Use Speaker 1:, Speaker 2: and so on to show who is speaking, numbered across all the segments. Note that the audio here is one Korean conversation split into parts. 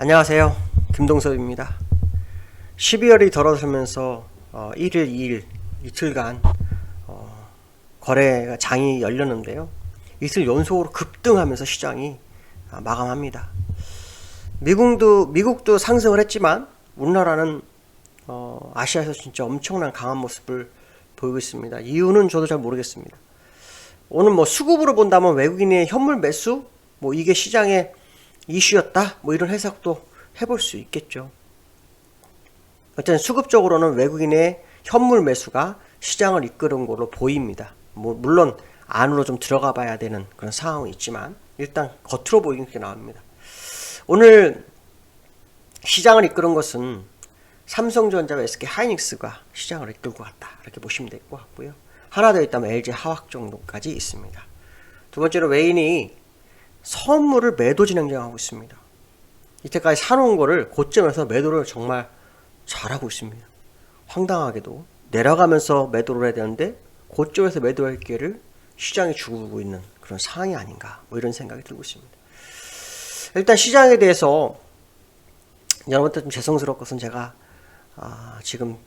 Speaker 1: 안녕하세요. 김동섭입니다. 12월이 들어서면서 1일, 2일, 이틀간 거래가 장이 열렸는데요. 이틀 연속으로 급등하면서 시장이 마감합니다. 미국도 상승을 했지만 우리나라는 아시아에서 진짜 엄청난 강한 모습을 보이고 있습니다. 이유는 저도 잘 모르겠습니다. 오늘 수급으로 본다면 외국인의 현물 매수 이게 시장의 이슈였다 이런 해석도 해볼 수 있겠죠. 어쨌든 수급적으로는 외국인의 현물 매수가 시장을 이끄는 걸로 보입니다. 물론 안으로 좀 들어가 봐야 되는 그런 상황이 있지만 일단 겉으로 보이긴 그렇게 나옵니다. 오늘 시장을 이끄는 것은 삼성전자와 SK하이닉스가 시장을 이끌고 갔다 이렇게 보시면 될 것 같고요. 하나 더 있다면 LG화학 정도까지 있습니다. 두 번째로 외인이 선물을 매도 진행하고 있습니다. 이때까지 사놓은 거를 고점에서 매도를 정말 잘하고 있습니다. 황당하게도 내려가면서 매도를 해야 되는데 고점에서 매도할 기회를 시장이 주고 있는 그런 상황이 아닌가 이런 생각이 들고 있습니다. 일단 시장에 대해서 여러분한테 좀 죄송스러운 것은 제가 지금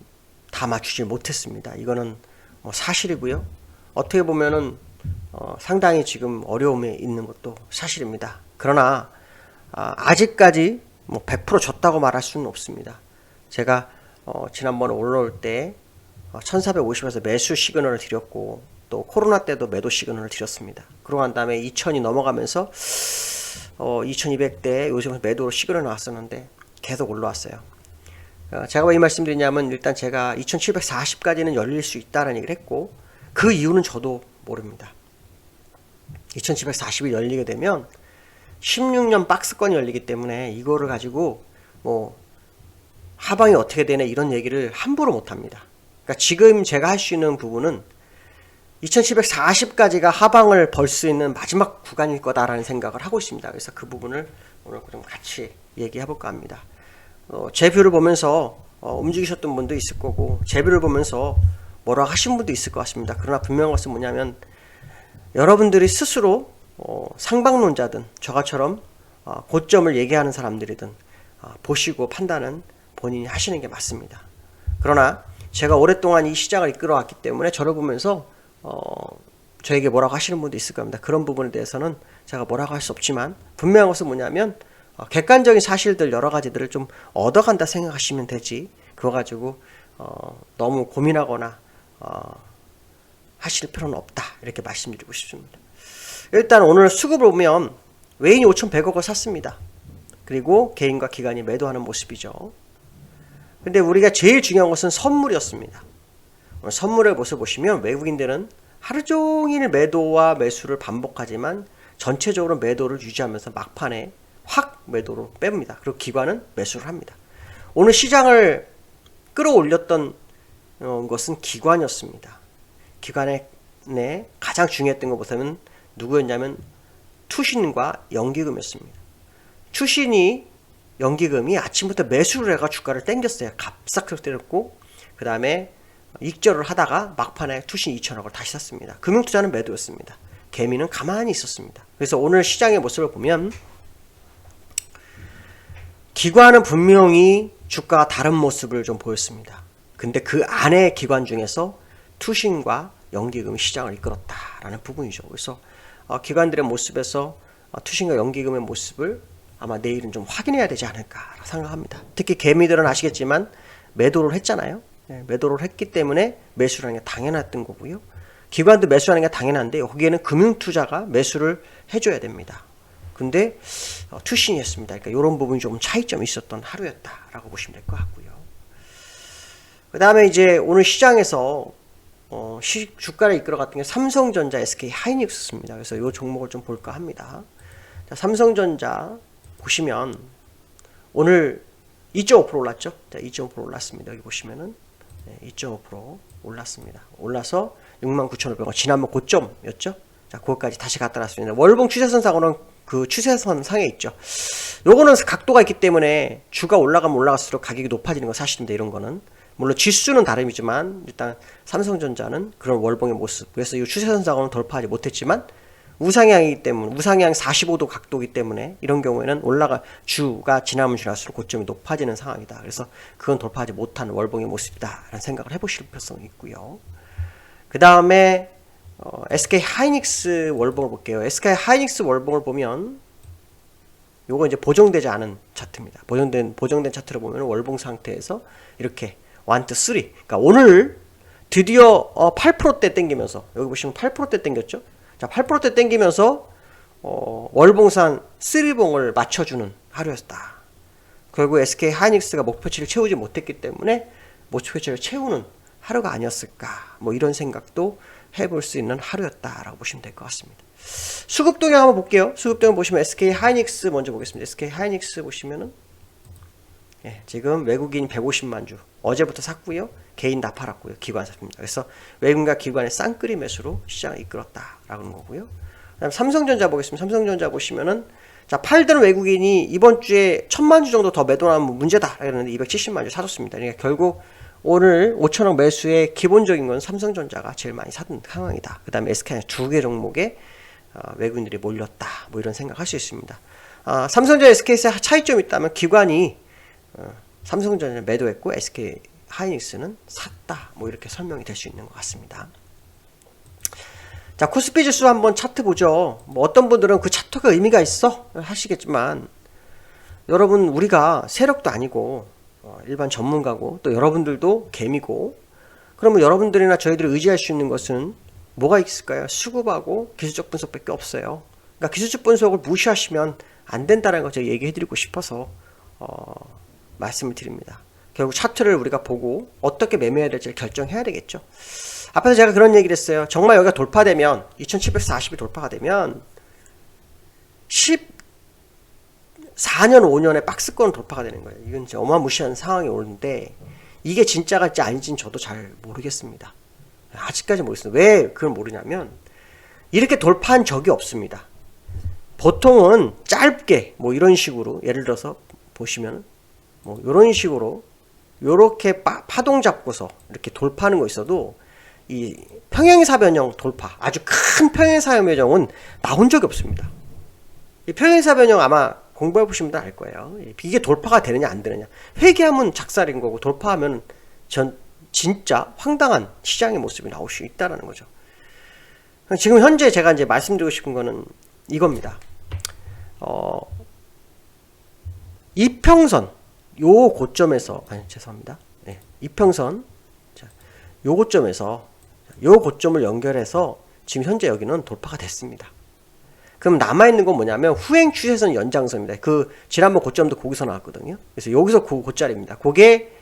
Speaker 1: 다 맞추지 못했습니다. 이거는 사실이고요. 어떻게 보면은 상당히 지금 어려움에 있는 것도 사실입니다. 그러나 아직까지 100% 졌다고 말할 수는 없습니다. 제가 지난번에 올라올 때 1450에서 매수 시그널을 드렸고 또 코로나 때도 매도 시그널을 드렸습니다. 그러고 난 다음에 2000이 넘어가면서 2200대 요즘은 매도로 시그널 나왔었는데 계속 올라왔어요. 제가 왜 이 말씀 드리냐면 일단 제가 2740까지는 열릴 수 있다는 얘기를 했고 그 이유는 저도 모릅니다. 2740이 열리게 되면 16년 박스권이 열리기 때문에 이거를 가지고 하방이 어떻게 되네 이런 얘기를 함부로 못합니다. 그러니까 지금 제가 할 수 있는 부분은 2740까지가 하방을 벌 수 있는 마지막 구간일 거다라는 생각을 하고 있습니다. 그래서 그 부분을 오늘 좀 같이 얘기해 볼까 합니다. 제 뷰를 보면서 움직이셨던 분도 있을 거고 제 뷰를 보면서 뭐라고 하신 분도 있을 것 같습니다. 그러나 분명한 것은 뭐냐면 여러분들이 스스로 상방론자든 저가처럼 고점을 얘기하는 사람들이든 보시고 판단은 본인이 하시는 게 맞습니다. 그러나 제가 오랫동안 이 시장을 이끌어왔기 때문에 저를 보면서 저에게 뭐라고 하시는 분도 있을 겁니다. 그런 부분에 대해서는 제가 뭐라고 할 수 없지만 분명한 것은 뭐냐면 객관적인 사실들 여러 가지들을 좀 얻어간다 생각하시면 되지 그거 가지고 너무 고민하거나 하실 필요는 없다 이렇게 말씀드리고 싶습니다. 일단 오늘 수급을 보면 외인이 5100억을 샀습니다. 그리고 개인과 기관이 매도하는 모습이죠. 근데 우리가 제일 중요한 것은 선물이었습니다. 오늘 선물의 모습을 보시면 외국인들은 하루 종일 매도와 매수를 반복하지만 전체적으로 매도를 유지하면서 막판에 확 매도로 뺍니다. 그리고 기관은 매수를 합니다. 오늘 시장을 끌어올렸던 것은 기관이었습니다. 기관의 가장 중요했던 것보다는 누구였냐면 투신과 연기금이었습니다. 투신이 연기금이 아침부터 매수를 해가 주가를 땡겼어요. 갑작스럽게 때렸고 그 다음에 익절을 하다가 막판에 투신 2천억을 다시 샀습니다. 금융투자는 매도였습니다. 개미는 가만히 있었습니다. 그래서 오늘 시장의 모습을 보면 기관은 분명히 주가가 다른 모습을 좀 보였습니다. 근데 그 안에 기관 중에서 투신과 연기금이 시장을 이끌었다라는 부분이죠. 그래서 기관들의 모습에서 투신과 연기금의 모습을 아마 내일은 좀 확인해야 되지 않을까 생각합니다. 특히 개미들은 아시겠지만 매도를 했잖아요. 매도를 했기 때문에 매수라는 게 당연했던 거고요. 기관도 매수하는 게 당연한데 거기에는 금융투자가 매수를 해줘야 됩니다. 근데 투신이 했습니다. 그러니까 이런 부분이 좀 차이점이 있었던 하루였다라고 보시면 될 것 같고요. 그 다음에 이제 오늘 시장에서 주가를 이끌어갔던 게 삼성전자, SK하이닉스입니다. 그래서 이 종목을 좀 볼까 합니다. 자, 삼성전자 보시면 오늘 2.5% 올랐죠? 자, 2.5% 올랐습니다. 여기 보시면은 2.5% 올랐습니다. 올라서 69,500원 지난번 고점이었죠? 자, 그거까지 다시 갖다 놨습니다. 월봉 추세선상으로는 그 추세선 상에 있죠. 요거는 각도가 있기 때문에 주가 올라가면 올라갈수록 가격이 높아지는 건 사실인데 이런 거는 물론 지수는 다름이지만 일단 삼성전자는 그런 월봉의 모습 그래서 이 추세선상으로는 돌파하지 못했지만 우상향이기 때문에 우상향 45도 각도이기 때문에 이런 경우에는 주가 지나면 지날수록 고점이 높아지는 상황이다. 그래서 그건 돌파하지 못하는 월봉의 모습이다라는 생각을 해보실 필요성이 있고요. 그 다음에 SK 하이닉스 월봉을 볼게요. SK 하이닉스 월봉을 보면 요거 이제 보정되지 않은 차트입니다. 보정된 차트를 보면 월봉 상태에서 이렇게 1, 2, 3. 그러니까 오늘 드디어 8%대 땡기면서 여기 보시면 8%대 땡겼죠. 자, 8%대 땡기면서 월봉상 3봉을 맞춰주는 하루였다. 결국 SK 하이닉스가 목표치를 채우지 못했기 때문에 목표치를 채우는 하루가 아니었을까. 뭐 이런 생각도 해볼 수 있는 하루였다라고 보시면 될 것 같습니다. 수급 동향 한번 볼게요. 수급 동향 보시면 SK 하이닉스 먼저 보겠습니다. SK 하이닉스 보시면은 지금 외국인 150만 주 어제부터 샀고요. 개인 다 팔았고요. 기관 샀습니다. 그래서 외국인과 기관의 쌍끌이 매수로 시장을 이끌었다라는 거고요. 그다음 삼성전자 보겠습니다. 삼성전자 보시면은 자, 팔던 외국인이 이번 주에 1000만 주 정도 더 매도하면 문제다. 이러는데 270만 주 사줬습니다. 그러니까 결국 오늘 5천억 매수의 기본적인 건 삼성전자가 제일 많이 샀던 상황이다. 그 다음에 SK는 두 개 종목에 외국인들이 몰렸다. 뭐 이런 생각 할 수 있습니다. 삼성전자 SK에서 차이점이 있다면 기관이 삼성전자를 매도했고 SK 하이닉스는 샀다. 뭐 이렇게 설명이 될 수 있는 것 같습니다. 자, 코스피 지수 한번 차트 보죠. 뭐 어떤 분들은 그 차트가 의미가 있어 하시겠지만 여러분 우리가 세력도 아니고 일반 전문가고 또 여러분들도 개미고 그러면 여러분들이나 저희들이 의지할 수 있는 것은 뭐가 있을까요? 수급하고 기술적 분석밖에 없어요. 그러니까 기술적 분석을 무시하시면 안 된다는 걸 제가 얘기해 드리고 싶어서 말씀을 드립니다. 결국 차트를 우리가 보고 어떻게 매매해야 될지 결정해야 되겠죠. 앞에서 제가 그런 얘기를 했어요. 정말 여기가 돌파되면 2740이 돌파가 되면 14년 5년의 박스권 돌파가 되는 거예요. 이건 진짜 어마무시한 상황이 오는데 이게 진짜갈지 아닌지는 저도 잘 모르겠습니다. 아직까지 모르겠어요. 왜 그걸 모르냐면 이렇게 돌파한 적이 없습니다. 보통은 짧게 뭐 이런 식으로 예를 들어서 보시면 뭐 이런 식으로 요렇게 파동 잡고서 이렇게 돌파하는 거 있어도 이 평행사 변형 돌파 아주 큰 평행사 변형은 나온 적이 없습니다. 이 평행사 변형 아마 공부해 보시면 알 거예요. 이게 돌파가 되느냐 안 되느냐. 회귀하면 작살인 거고 돌파하면 진짜 황당한 시장의 모습이 나올 수 있다라는 거죠. 지금 현재 제가 이제 말씀드리고 싶은 거는 이겁니다. 이평선 요 고점에서 죄송합니다. 네, 이평선 자, 요 고점에서 요 고점을 연결해서 지금 현재 여기는 돌파가 됐습니다. 그럼 남아있는 건 뭐냐면 후행 추세선 연장선입니다. 그 지난번 고점도 거기서 나왔거든요. 그래서 여기서 고짜리입니다. 그게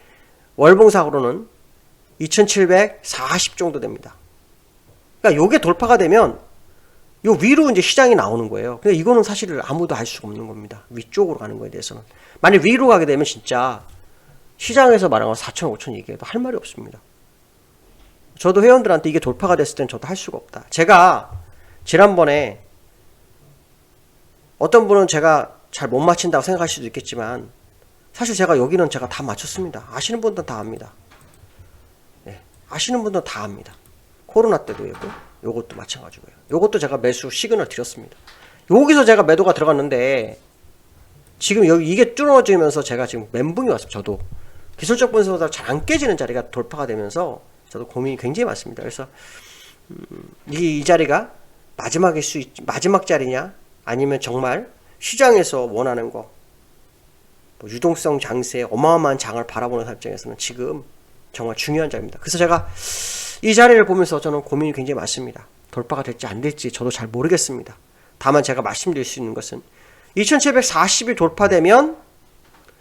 Speaker 1: 월봉상으로는 2740 정도 됩니다. 그러니까 요게 돌파가 되면 요 위로 이제 시장이 나오는 거예요. 근데 이거는 사실 아무도 알 수가 없는 겁니다. 위쪽으로 가는 거에 대해서는. 만약 위로 가게 되면 진짜 시장에서 말하는 건 4천, 5천 얘기해도 할 말이 없습니다. 저도 회원들한테 이게 돌파가 됐을 땐 저도 할 수가 없다. 제가 지난번에 어떤 분은 제가 잘 못 맞힌다고 생각할 수도 있겠지만 사실 제가 여기는 제가 다 맞췄습니다. 아시는 분들은 다 압니다. 네, 아시는 분들은 다 압니다. 코로나 때도 있고 요것도 마찬가지고요. 요것도 제가 매수 시그널 드렸습니다. 여기서 제가 매도가 들어갔는데 지금 여기 이게 뚫어지면서 제가 지금 멘붕이 왔습니다. 저도 기술적 분석보다 잘 안 깨지는 자리가 돌파가 되면서 저도 고민이 굉장히 많습니다. 그래서 이 자리가 마지막 자리냐 아니면 정말 시장에서 원하는 거 뭐 유동성 장세 어마어마한 장을 바라보는 사람 입장에서는 지금 정말 중요한 자리입니다. 그래서 제가 이 자리를 보면서 저는 고민이 굉장히 많습니다. 돌파가 될지 안 될지 저도 잘 모르겠습니다. 다만 제가 말씀드릴 수 있는 것은 2740이 돌파되면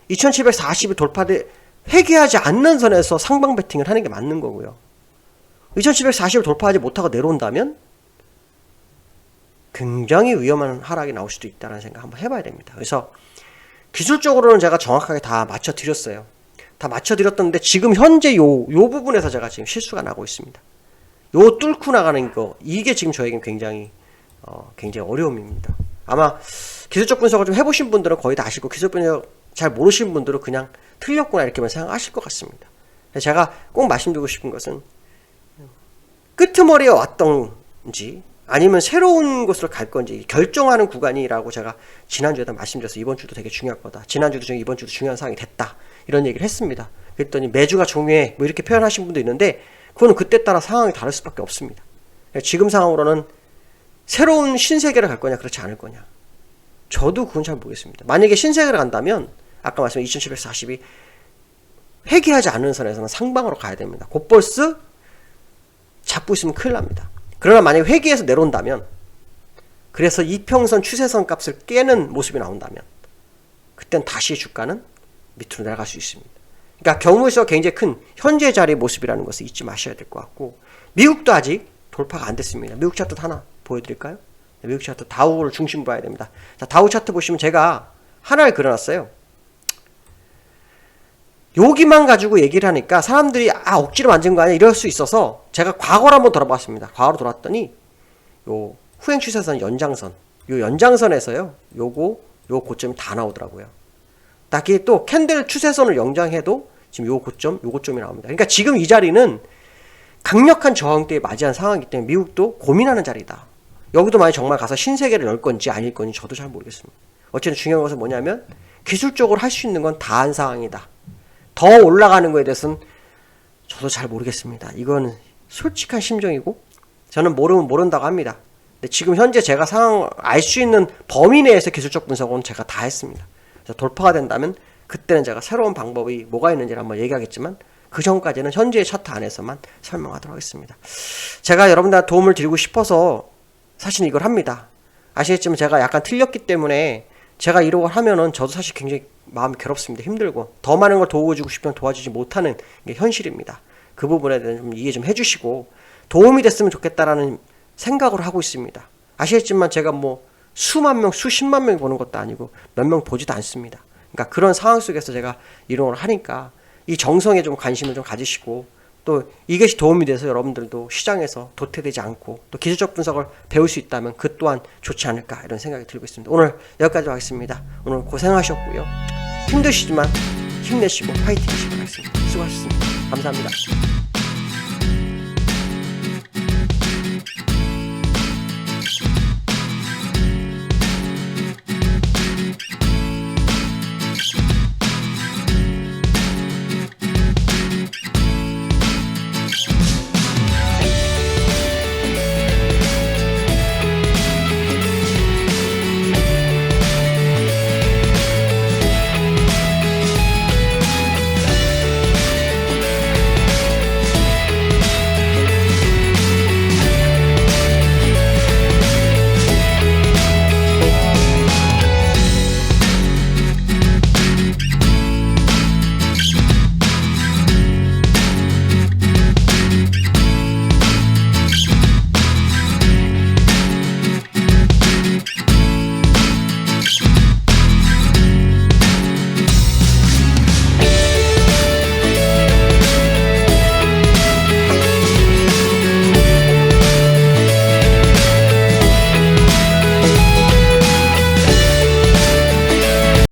Speaker 1: 2740이 회귀하지 않는 선에서 상방 베팅을 하는 게 맞는 거고요. 2740을 돌파하지 못하고 내려온다면 굉장히 위험한 하락이 나올 수도 있다는 생각 한번 해봐야 됩니다. 그래서 기술적으로는 제가 정확하게 다 맞춰드렸어요. 다 맞춰드렸던데 지금 현재 요 부분에서 제가 지금 실수가 나고 있습니다. 요 뚫고 나가는 거 이게 지금 저에겐 굉장히 어려움입니다. 아마 기술적 분석을 좀 해보신 분들은 거의 다 아시고 기술적 분석 잘 모르시는 분들은 그냥 틀렸구나 이렇게만 생각하실 것 같습니다. 제가 꼭 말씀드리고 싶은 것은 끄트머리에 왔던지 아니면 새로운 곳으로 갈 건지 결정하는 구간이라고 제가 지난주에도 말씀드렸어요. 이번 주도 되게 중요할 거다. 지난주도 중에 이번 주도 중요한 사항이 됐다. 이런 얘기를 했습니다. 그랬더니 매주가 중요해 뭐 이렇게 표현하신 분도 있는데 그거는 그때 따라 상황이 다를 수밖에 없습니다. 지금 상황으로는 새로운 신세계를 갈 거냐 그렇지 않을 거냐. 저도 그건 잘 모르겠습니다. 만약에 신세계를 간다면 아까 말씀드린 2740이 회귀하지 않는 선에서는 상방으로 가야 됩니다. 곧벌스 잡고 있으면 큰일 납니다. 그러나 만약에 회귀해서 내려온다면 그래서 이평선 추세선 값을 깨는 모습이 나온다면 그땐 다시 주가는 밑으로 내려갈 수 있습니다. 그러니까 경우에서 굉장히 큰 현재 자리의 모습이라는 것을 잊지 마셔야 될 것 같고 미국도 아직 돌파가 안 됐습니다. 미국 차트 하나 보여드릴까요? 미국 차트 다우를 중심 봐야 됩니다. 자, 다우 차트 보시면 제가 하나를 그려놨어요. 여기만 가지고 얘기를 하니까 사람들이 억지로 만든 거 아니야 이럴 수 있어서 제가 과거로 한번 돌아봤습니다. 과거로 돌아왔더니 요 후행 추세선 연장선 요 연장선에서요 요 고점이 다 나오더라고요. 딱히 또 캔들 추세선을 연장해도 지금 요 고점이 나옵니다. 그러니까 지금 이 자리는 강력한 저항대에 맞이한 상황이기 때문에 미국도 고민하는 자리다. 여기도 만약 정말 가서 신세계를 열 건지 아닐 건지 저도 잘 모르겠습니다. 어쨌든 중요한 것은 뭐냐면 기술적으로 할 수 있는 건 다 한 상황이다. 더 올라가는 거에 대해서는 저도 잘 모르겠습니다. 이건 솔직한 심정이고 저는 모르면 모른다고 합니다. 근데 지금 현재 제가 상황을 알 수 있는 범위 내에서 기술적 분석은 제가 다 했습니다. 그래서 돌파가 된다면 그때는 제가 새로운 방법이 뭐가 있는지를 한번 얘기하겠지만 그 전까지는 현재의 차트 안에서만 설명하도록 하겠습니다. 제가 여러분들한테 도움을 드리고 싶어서 사실 이걸 합니다. 아시겠지만 제가 약간 틀렸기 때문에 제가 이런 걸 하면은 저도 사실 굉장히 마음이 괴롭습니다. 힘들고 더 많은 걸 도와주고 싶으면 도와주지 못하는 게 현실입니다. 그 부분에 대해서 좀 이해 좀 해주시고 도움이 됐으면 좋겠다라는 생각으로 하고 있습니다. 아시겠지만 제가 뭐 수만 명, 수십만 명이 보는 것도 아니고 몇 명 보지도 않습니다. 그러니까 그런 상황 속에서 제가 이런 걸 하니까 이 정성에 좀 관심을 좀 가지시고 또 이것이 도움이 돼서 여러분들도 시장에서 도태되지 않고 또 기술적 분석을 배울 수 있다면 그 또한 좋지 않을까 이런 생각이 들고 있습니다. 오늘 여기까지 하겠습니다. 오늘 고생하셨고요. 힘드시지만 힘내시고 파이팅 하시기 바랍니다. 수고하셨습니다. 감사합니다.